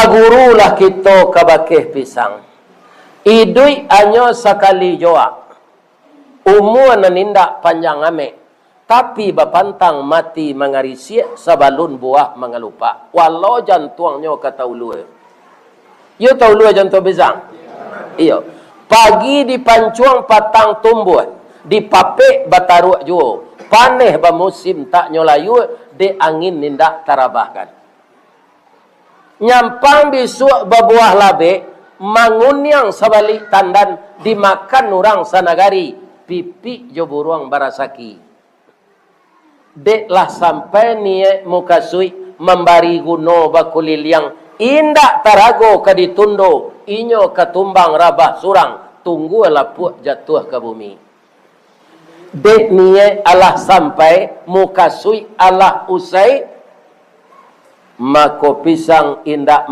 Gurulah kita kabakeh pisang. Idui anyo sekali joa. Umur nanindak panjang ame. Tapi bapantang mati mengarisi sabalun buah mengelupa. Walau jantuangnya kata ulu. Yo tahu ulu jantung pisang. Iyo. Pagi di pancuang patang tumbuh. Di papek bataruak juo. Paneh bamusim tak nyolayu. De angin nindak tarabahkan. Nyampang bisuk berbuah labe, mangunyang sabalik tandan, dimakan orang sanagari, pipi jo buruang barasaki. Deklah sampai niye mukasui, membari guno bakulil yang indak tarago kaditundo, inyo katumbang rabah surang, tunggu lapuk jatuh ke bumi. Dek niye Allah sampai, mukasui Allah usai, maka pisang indak